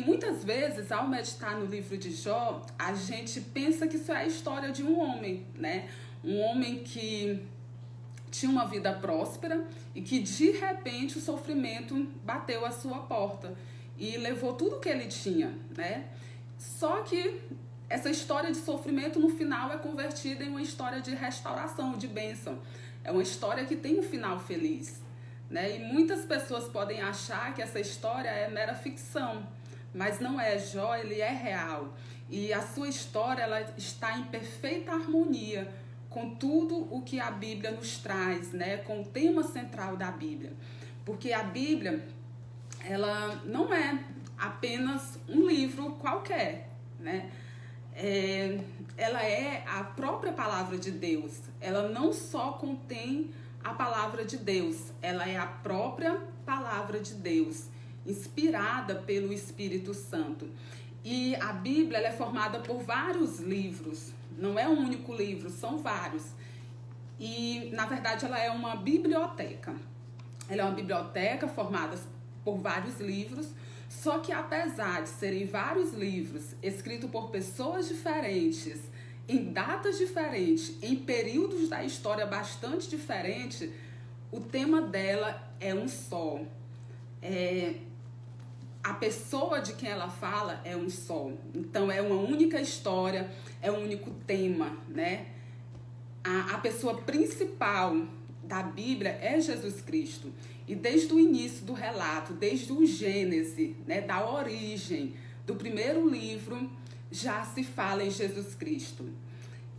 muitas vezes, ao meditar no livro de Jó, a gente pensa que isso é a história de um homem, né? Um homem que tinha uma vida próspera e que de repente o sofrimento bateu à sua porta e levou tudo que ele tinha, né? Só que essa história de sofrimento no final é convertida em uma história de restauração, de bênção. É uma história que tem um final feliz, né? E muitas pessoas podem achar que essa história é mera ficção, mas não é. Jó, ele é real. E a sua história, ela está em perfeita harmonia com tudo o que a Bíblia nos traz, né? Com o tema central da Bíblia. Porque a Bíblia, ela não é apenas um livro qualquer, né? Ela é a própria palavra de Deus. Ela não só contém a palavra de Deus, ela é a própria palavra de Deus, inspirada pelo Espírito Santo. E a Bíblia, ela é formada por vários livros, não é um único livro, são vários. E, na verdade, ela é uma biblioteca. Ela é uma biblioteca formada por vários livros, só que apesar de serem vários livros escritos por pessoas diferentes, em datas diferentes, em períodos da história bastante diferentes, o tema dela é um só. A pessoa de quem ela fala é um só. Então é uma única história, é um único tema, né? A pessoa principal da Bíblia é Jesus Cristo. E desde o início do relato, desde o Gênesis, né, da origem do primeiro livro, já se fala em Jesus Cristo.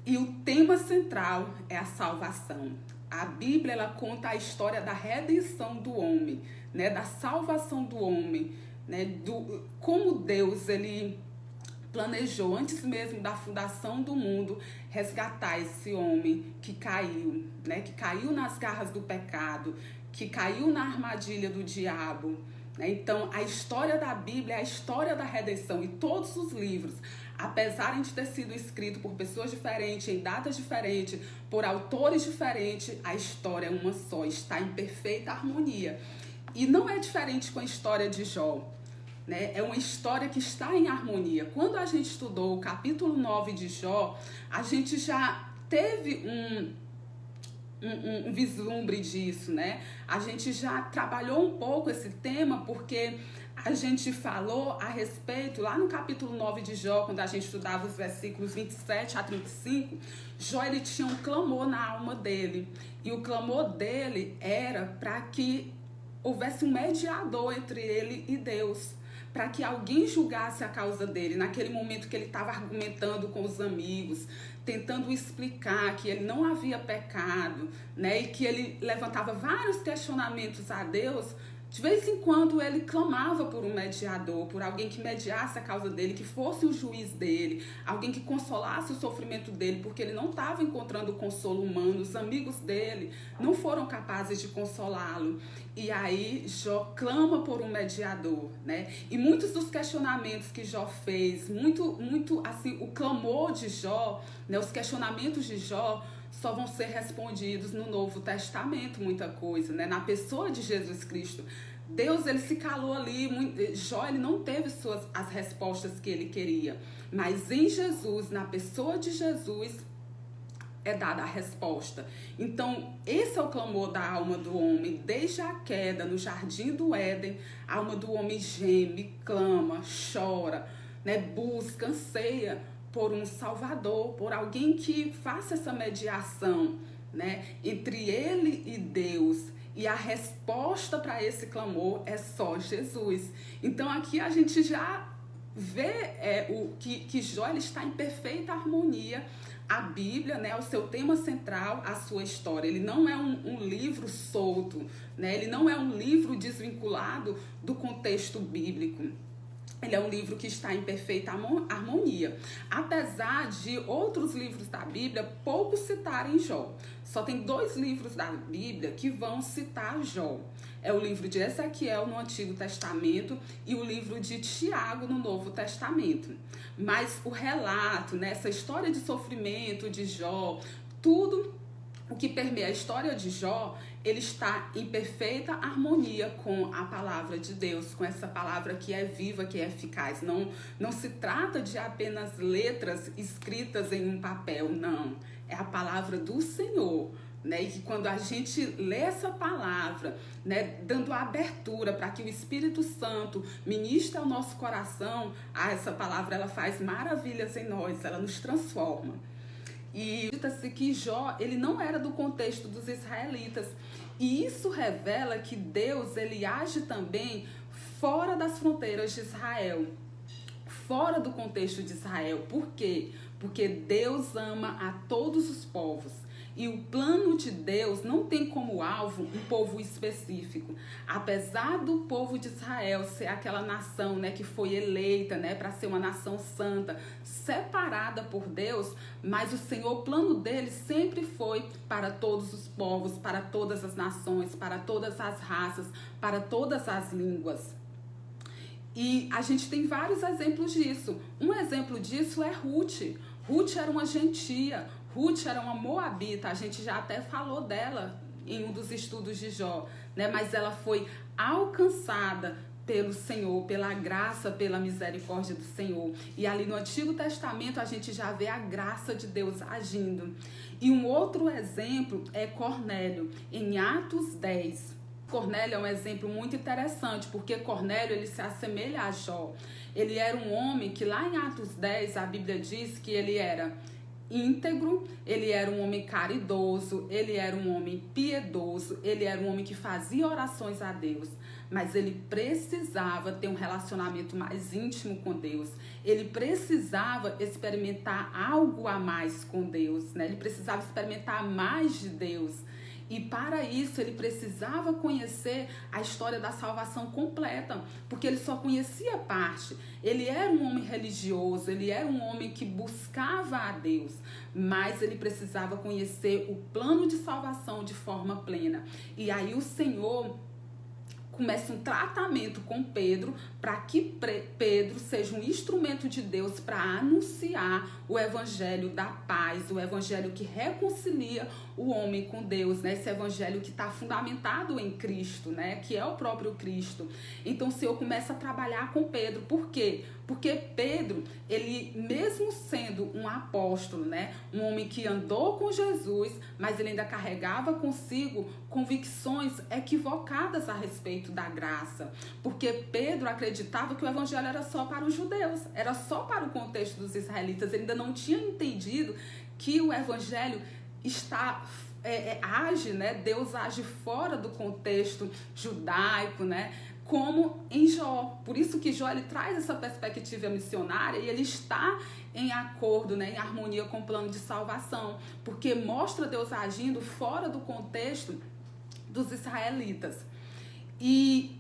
E o tema central é a salvação. A Bíblia, ela conta a história da redenção do homem, né, da salvação do homem, né, como Deus, ele planejou, antes mesmo da fundação do mundo, resgatar esse homem que caiu, né, que caiu nas garras do pecado, que caiu na armadilha do diabo, né? Então, a história da Bíblia é a história da redenção. E todos os livros, apesar de ter sido escritos por pessoas diferentes, em datas diferentes, por autores diferentes, a história é uma só, está em perfeita harmonia. E não é diferente com a história de Jó, né? É uma história que está em harmonia. Quando a gente estudou o capítulo 9 de Jó, a gente já teve um vislumbre disso, né? A gente já trabalhou um pouco esse tema, porque a gente falou a respeito, lá no capítulo 9 de Jó, quando a gente estudava os versículos 27 a 35, Jó, ele tinha um clamor na alma dele, e o clamor dele era para que houvesse um mediador entre ele e Deus, para que alguém julgasse a causa dele, naquele momento que ele estava argumentando com os amigos, tentando explicar que ele não havia pecado, né? E que ele levantava vários questionamentos a Deus. De vez em quando ele clamava por um mediador, por alguém que mediasse a causa dele, que fosse o juiz dele, alguém que consolasse o sofrimento dele, porque ele não estava encontrando consolo humano, os amigos dele não foram capazes de consolá-lo. E aí Jó clama por um mediador, né? E muitos dos questionamentos que Jó fez, muito assim, o clamor de Jó, né, os questionamentos de Jó, só vão ser respondidos no Novo Testamento, muita coisa, né? Na pessoa de Jesus Cristo. Deus, ele se calou ali, Jó, ele não teve as respostas que ele queria, mas em Jesus, na pessoa de Jesus, é dada a resposta. Então, esse é o clamor da alma do homem. Desde a queda no jardim do Éden, a alma do homem geme, clama, chora, né? Busca, anseia por um salvador, por alguém que faça essa mediação, né, entre ele e Deus. E a resposta para esse clamor é só Jesus. Então aqui a gente já vê que Jó, ele está em perfeita harmonia. A Bíblia, né, o seu tema central, a sua história. Ele não é um livro solto, né? Ele não é um livro desvinculado do contexto bíblico. Ele é um livro que está em perfeita harmonia. Apesar de outros livros da Bíblia pouco citarem Jó. Só tem 2 livros da Bíblia que vão citar Jó. É o livro de Ezequiel no Antigo Testamento e o livro de Tiago no Novo Testamento. Mas o relato, né, essa história de sofrimento de Jó, tudo o que permeia a história de Jó, ele está em perfeita harmonia com a palavra de Deus, com essa palavra que é viva, que é eficaz. Não se trata de apenas letras escritas em um papel, não. É a palavra do Senhor, né? E que quando a gente lê essa palavra, né, dando abertura para que o Espírito Santo ministre ao nosso coração, essa palavra ela faz maravilhas em nós, ela nos transforma. E dita-se que Jó, ele não era do contexto dos israelitas. E isso revela que Deus, ele age também fora das fronteiras de Israel. Fora do contexto de Israel. Por quê? Porque Deus ama a todos os povos. E o plano de Deus não tem como alvo um povo específico. Apesar do povo de Israel ser aquela nação, né, que foi eleita, né, para ser uma nação santa, separada por Deus, mas o Senhor, o plano dele sempre foi para todos os povos, para todas as nações, para todas as raças, para todas as línguas. E a gente tem vários exemplos disso. Um exemplo disso é Ruth. Ruth era uma gentia. Ruth era uma moabita, a gente já até falou dela em um dos estudos de Jó, né? Mas ela foi alcançada pelo Senhor, pela graça, pela misericórdia do Senhor. E ali no Antigo Testamento a gente já vê a graça de Deus agindo. E um outro exemplo é Cornélio, em Atos 10. Cornélio é um exemplo muito interessante, porque Cornélio ele se assemelha a Jó. Ele era um homem que lá em Atos 10 a Bíblia diz que ele era íntegro, ele era um homem caridoso, ele era um homem piedoso, ele era um homem que fazia orações a Deus, mas ele precisava ter um relacionamento mais íntimo com Deus, ele precisava experimentar algo a mais com Deus, né? Ele precisava experimentar mais de Deus. E para isso ele precisava conhecer a história da salvação completa, porque ele só conhecia parte. Ele era um homem religioso, ele era um homem que buscava a Deus, mas ele precisava conhecer o plano de salvação de forma plena. E aí o Senhor começa um tratamento com Pedro para que Pedro seja um instrumento de Deus para anunciar o evangelho da paz, o evangelho que reconcilia o homem com Deus, né? Esse evangelho que está fundamentado em Cristo, né? Que é o próprio Cristo. Então o Senhor começa a trabalhar com Pedro. Por quê? Porque Pedro, ele mesmo sendo um apóstolo, né? Um homem que andou com Jesus, mas ele ainda carregava consigo convicções equivocadas a respeito da graça. Porque Pedro acreditava que o evangelho era só para os judeus, era só para o contexto dos israelitas. Ele ainda não tinha entendido que o evangelho age, né? Deus age fora do contexto judaico, né? Como em Jó. Por isso que Jó ele traz essa perspectiva missionária e ele está em acordo, né, em harmonia com o plano de salvação, porque mostra Deus agindo fora do contexto dos israelitas. E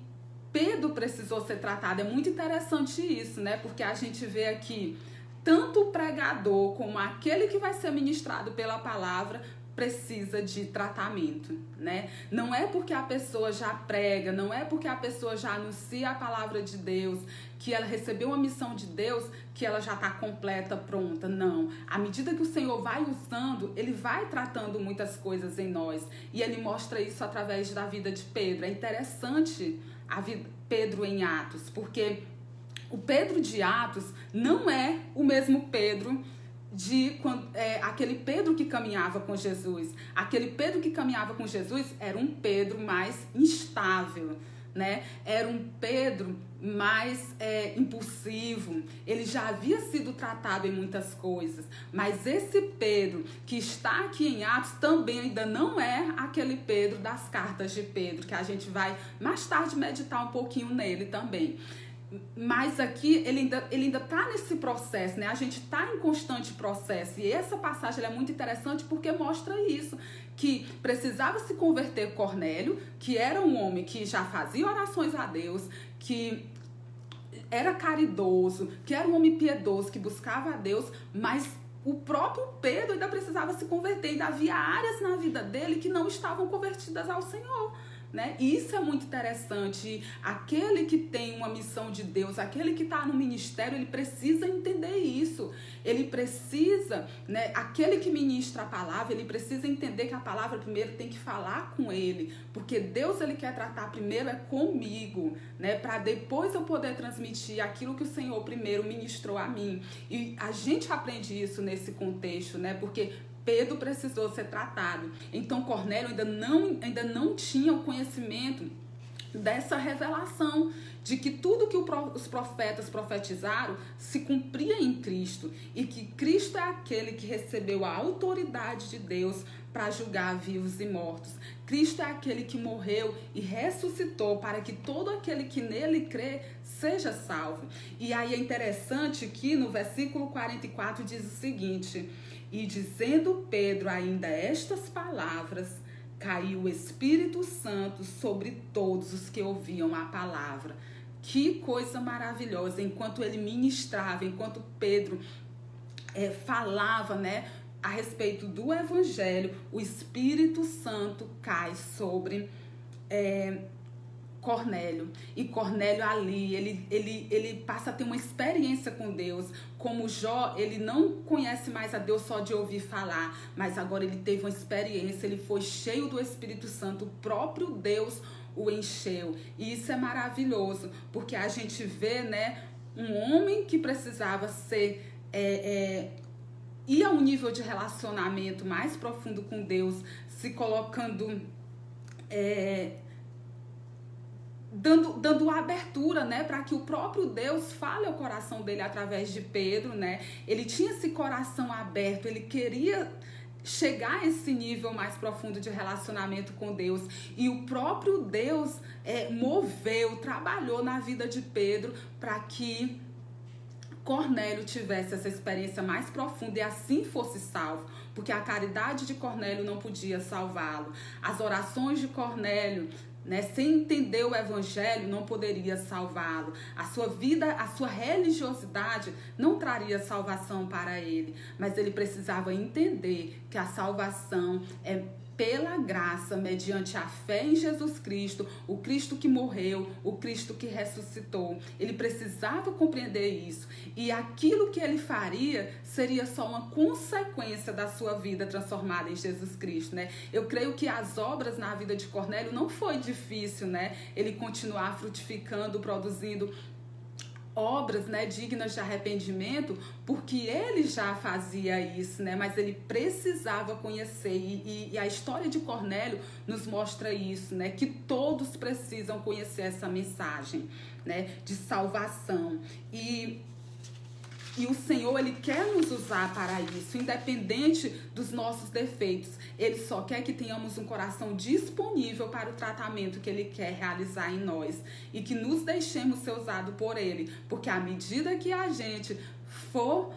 Pedro precisou ser tratado. É muito interessante isso, né? Porque a gente vê aqui tanto o pregador como aquele que vai ser ministrado pela palavra precisa de tratamento, né? Não é porque a pessoa já prega, não é porque a pessoa já anuncia a palavra de Deus, que ela recebeu uma missão de Deus, que ela já está completa, pronta. Não. À medida que o Senhor vai usando, ele vai tratando muitas coisas em nós. E ele mostra isso através da vida de Pedro. É interessante a vida Pedro em Atos, porque o Pedro de Atos não é o mesmo Pedro aquele Pedro que caminhava com Jesus. Aquele Pedro que caminhava com Jesus era um Pedro mais instável, né? Era um Pedro mais impulsivo. Ele já havia sido tratado em muitas coisas, mas esse Pedro que está aqui em Atos também ainda não é aquele Pedro das cartas de Pedro, que a gente vai mais tarde meditar um pouquinho nele também. Mas aqui ele ainda está nesse processo, né? A gente está em constante processo. E essa passagem é muito interessante porque mostra isso, que precisava se converter Cornélio, que era um homem que já fazia orações a Deus, que era caridoso, que era um homem piedoso, que buscava a Deus, mas o próprio Pedro ainda precisava se converter. Ainda havia áreas na vida dele que não estavam convertidas ao Senhor, né? E isso é muito interessante. Aquele que tem uma missão de Deus, aquele que está no ministério, ele precisa entender isso. Ele precisa, né? Aquele que ministra a palavra, ele precisa entender que a palavra primeiro tem que falar com ele, porque Deus, ele quer tratar primeiro comigo, né? Para depois eu poder transmitir aquilo que o Senhor primeiro ministrou a mim. E a gente aprende isso nesse contexto, né? Porque Pedro precisou ser tratado. Então Cornélio ainda não tinha o conhecimento dessa revelação de que tudo que os profetas profetizaram se cumpria em Cristo, e que Cristo é aquele que recebeu a autoridade de Deus para julgar vivos e mortos. Cristo é aquele que morreu e ressuscitou para que todo aquele que nele crê seja salvo. E aí é interessante que no versículo 44 diz o seguinte: e dizendo Pedro ainda estas palavras, caiu o Espírito Santo sobre todos os que ouviam a palavra. Que coisa maravilhosa! Enquanto ele ministrava, enquanto Pedro falava, né, a respeito do Evangelho, o Espírito Santo cai sobre Cornélio. E Cornélio ali, ele passa a ter uma experiência com Deus. Como Jó, ele não conhece mais a Deus só de ouvir falar, mas agora ele teve uma experiência, ele foi cheio do Espírito Santo, o próprio Deus o encheu. E isso é maravilhoso, porque a gente vê, né, um homem que precisava ser... ir a um nível de relacionamento mais profundo com Deus, se colocando... Dando abertura, né, para que o próprio Deus fale ao coração dele através de Pedro, né? Ele tinha esse coração aberto, ele queria chegar a esse nível mais profundo de relacionamento com Deus. E o próprio Deus trabalhou na vida de Pedro para que Cornélio tivesse essa experiência mais profunda e assim fosse salvo, porque a caridade de Cornélio não podia salvá-lo. As orações de Cornélio, né, sem entender o Evangelho, não poderia salvá-lo. A sua vida, a sua religiosidade não traria salvação para ele, mas ele precisava entender que a salvação é pela graça, mediante a fé em Jesus Cristo, o Cristo que morreu, o Cristo que ressuscitou. Ele precisava compreender isso. E aquilo que ele faria seria só uma consequência da sua vida transformada em Jesus Cristo, né? Eu creio que as obras na vida de Cornélio não foi difícil, né? Ele continuar frutificando, produzindo obras, né, dignas de arrependimento, porque ele já fazia isso, né, mas ele precisava conhecer, e a história de Cornélio nos mostra isso, né, que todos precisam conhecer essa mensagem, né, de salvação. E o Senhor, ele quer nos usar para isso, independente dos nossos defeitos. Ele só quer que tenhamos um coração disponível para o tratamento que ele quer realizar em nós. E que nos deixemos ser usados por ele. Porque à medida que a gente for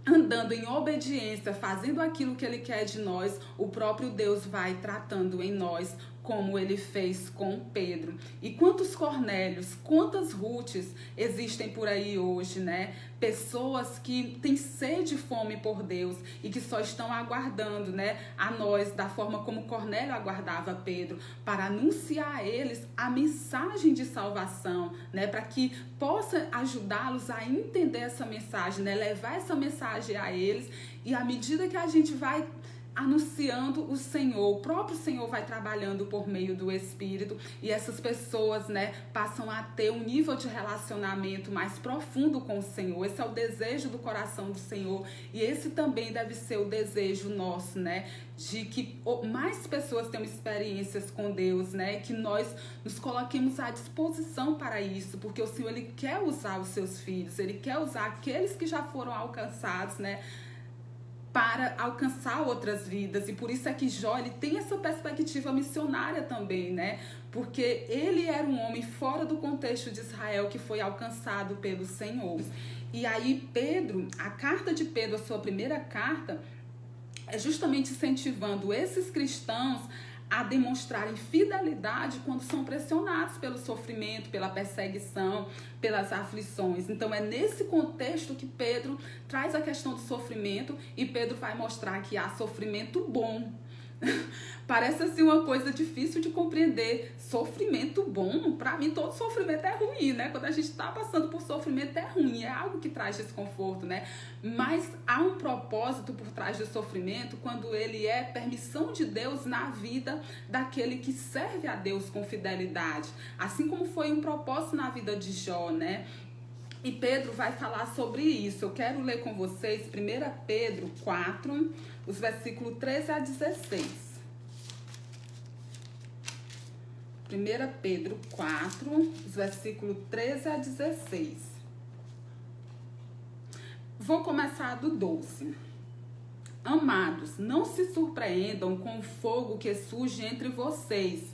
andando em obediência, fazendo aquilo que ele quer de nós, o próprio Deus vai tratando em nós, como ele fez com Pedro. E quantos Cornélios, quantas Rutes existem por aí hoje, né? Pessoas que têm sede e fome por Deus e que só estão aguardando, né, a nós, da forma como Cornélio aguardava Pedro, para anunciar a eles a mensagem de salvação, né, para que possa ajudá-los a entender essa mensagem, né, levar essa mensagem a eles. E à medida que a gente vai anunciando o Senhor, o próprio Senhor vai trabalhando por meio do Espírito, e essas pessoas, né, passam a ter um nível de relacionamento mais profundo com o Senhor. Esse é o desejo do coração do Senhor, e esse também deve ser o desejo nosso, né, de que mais pessoas tenham experiências com Deus, né, que nós nos coloquemos à disposição para isso, porque o Senhor, ele quer usar os seus filhos, ele quer usar aqueles que já foram alcançados, né, para alcançar outras vidas. E por isso é que Jó, ele tem essa perspectiva missionária também, né? Porque ele era um homem fora do contexto de Israel que foi alcançado pelo Senhor. E aí Pedro, a carta de Pedro, a sua primeira carta, é justamente incentivando esses cristãos a demonstrarem fidelidade quando são pressionados pelo sofrimento, pela perseguição, pelas aflições. Então é nesse contexto que Pedro traz a questão do sofrimento, e Pedro vai mostrar que há sofrimento bom, Parece assim uma coisa difícil de compreender. Sofrimento bom, para mim todo sofrimento é ruim, né? Quando a gente está passando por sofrimento é ruim, é algo que traz desconforto, né? Mas há um propósito por trás do sofrimento quando ele é permissão de Deus na vida daquele que serve a Deus com fidelidade. Assim como foi um propósito na vida de Jó, né? E Pedro vai falar sobre isso. Eu quero ler com vocês 1 Pedro 4, os versículos 13 a 16. 1 Pedro 4, os versículos 13 a 16. Vou começar do 12. Amados, não se surpreendam com o fogo que surge entre vocês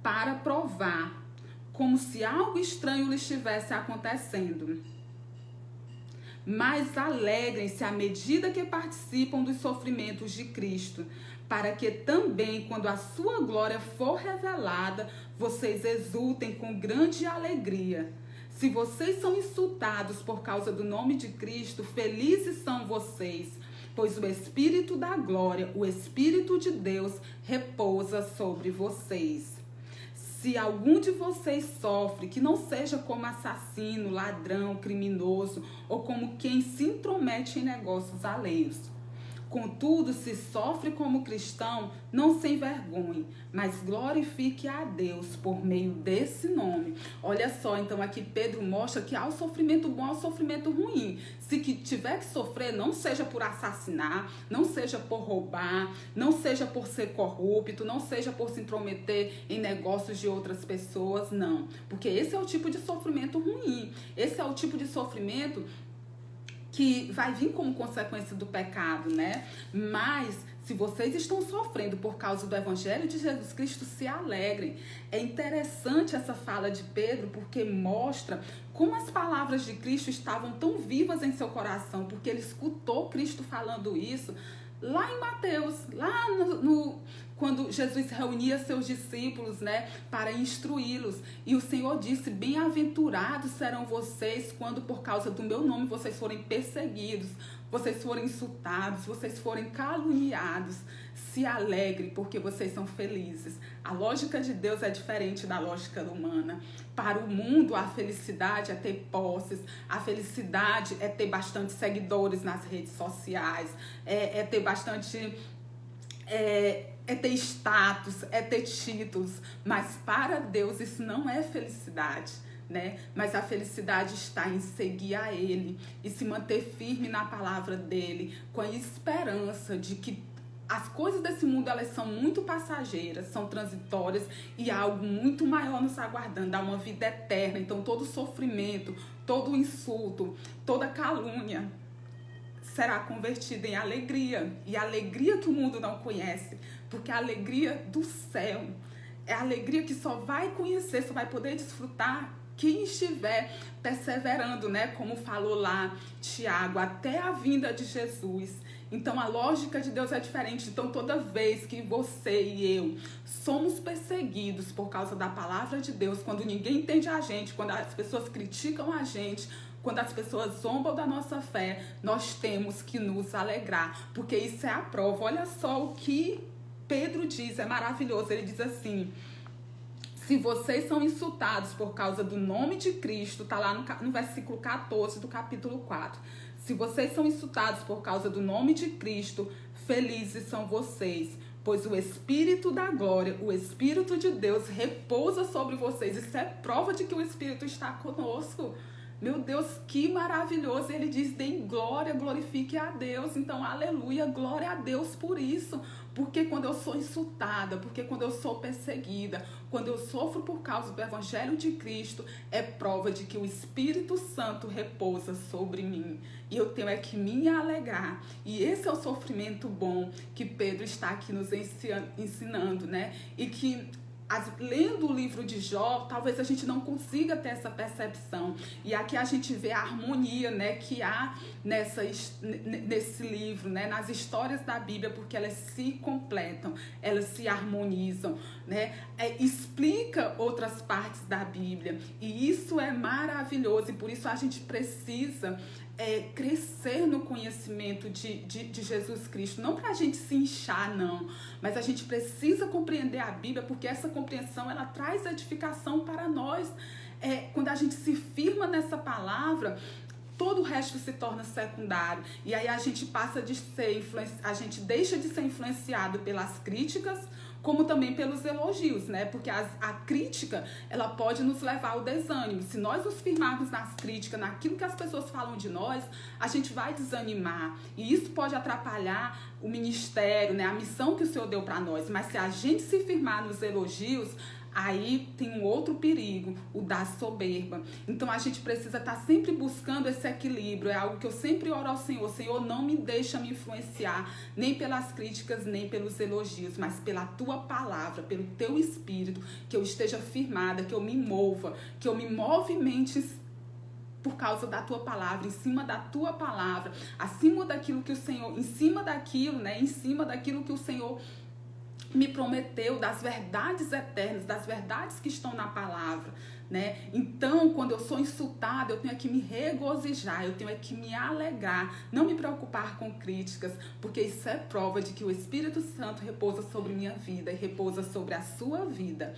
para provar, como se algo estranho lhe estivesse acontecendo. Mas alegrem-se à medida que participam dos sofrimentos de Cristo, para que também, quando a sua glória for revelada, vocês exultem com grande alegria. Se vocês são insultados por causa do nome de Cristo, felizes são vocês, pois o Espírito da glória, o Espírito de Deus, repousa sobre vocês. Se algum de vocês sofre, que não seja como assassino, ladrão, criminoso ou como quem se intromete em negócios alheios. Contudo, se sofre como cristão, não se envergonhe, mas glorifique a Deus por meio desse nome. Olha só, então aqui Pedro mostra que há o sofrimento bom, há o sofrimento ruim. Se que tiver que sofrer, não seja por assassinar, não seja por roubar, não seja por ser corrupto, não seja por se intrometer em negócios de outras pessoas, não. Porque esse é o tipo de sofrimento ruim. Esse é o tipo de sofrimento que vai vir como consequência do pecado, né? Mas se vocês estão sofrendo por causa do Evangelho de Jesus Cristo, se alegrem. É interessante essa fala de Pedro, porque mostra como as palavras de Cristo estavam tão vivas em seu coração, porque ele escutou Cristo falando isso lá em Mateus, lá quando Jesus reunia seus discípulos, né, para instruí-los. E o Senhor disse: bem-aventurados serão vocês quando por causa do meu nome vocês forem perseguidos, vocês forem insultados, vocês forem caluniados. Se alegre, porque vocês são felizes. A lógica de Deus é diferente da lógica humana. Para o mundo, a felicidade é ter posses, a felicidade é ter bastante seguidores nas redes sociais, é ter bastante... É ter status, é ter títulos, mas para Deus isso não é felicidade, né? Mas a felicidade está em seguir a Ele e se manter firme na palavra dEle, com a esperança de que as coisas desse mundo, elas são muito passageiras, são transitórias e há algo muito maior nos aguardando, há uma vida eterna. Então todo sofrimento, todo insulto, toda calúnia será convertida em alegria, e a alegria que o mundo não conhece, porque a alegria do céu é a alegria que só vai conhecer, só vai poder desfrutar quem estiver perseverando, né? Como falou lá Tiago, até a vinda de Jesus. Então a lógica de Deus é diferente. Então toda vez que você e eu somos perseguidos por causa da palavra de Deus, quando ninguém entende a gente, quando as pessoas criticam a gente, quando as pessoas zombam da nossa fé, nós temos que nos alegrar, porque isso é a prova. Olha só o que Pedro diz, é maravilhoso. Ele diz assim: se vocês são insultados por causa do nome de Cristo, está lá no versículo 14 do capítulo 4. Se vocês são insultados por causa do nome de Cristo, felizes são vocês, pois o Espírito da glória, o Espírito de Deus repousa sobre vocês. Isso é prova de que o Espírito está conosco. Meu Deus, que maravilhoso. Ele diz: deem glória, glorifique a Deus. Então, aleluia, glória a Deus por isso. Porque quando eu sou insultada, porque quando eu sou perseguida, quando eu sofro por causa do Evangelho de Cristo, é prova de que o Espírito Santo repousa sobre mim. E eu tenho que me alegrar. E esse é o sofrimento bom que Pedro está aqui nos ensinando, né? E que lendo o livro de Jó, talvez a gente não consiga ter essa percepção. E aqui a gente vê a harmonia, né, que há nesse livro, né, nas histórias da Bíblia, porque elas se completam, elas se harmonizam, né, explica outras partes da Bíblia. E isso é maravilhoso, e por isso a gente precisa crescer no conhecimento de Jesus Cristo, não para a gente se inchar, não, mas a gente precisa compreender a Bíblia, porque essa compreensão, ela traz edificação para nós. Quando a gente se firma nessa palavra, todo o resto se torna secundário, e aí a gente passa de ser a gente deixa de ser influenciado pelas críticas, como também pelos elogios, né? Porque a crítica, ela pode nos levar ao desânimo. Se nós nos firmarmos nas críticas, naquilo que as pessoas falam de nós, a gente vai desanimar. E isso pode atrapalhar o ministério, né? A missão que o Senhor deu para nós. Mas se a gente se firmar nos elogios, aí tem um outro perigo, o da soberba. Então a gente precisa estar sempre buscando esse equilíbrio. É algo que eu sempre oro ao Senhor. Senhor, não me deixa me influenciar, nem pelas críticas, nem pelos elogios, mas pela tua palavra, pelo teu espírito, que eu esteja firmada, que eu me mova, que eu me movimente por causa da tua palavra, em cima da tua palavra, acima daquilo que o Senhor, em cima daquilo, né, em cima daquilo que o Senhor me prometeu, das verdades eternas, das verdades que estão na palavra, né? Então, quando eu sou insultada, eu tenho que me regozijar, eu tenho que me alegrar, não me preocupar com críticas, porque isso é prova de que o Espírito Santo repousa sobre minha vida e repousa sobre a sua vida.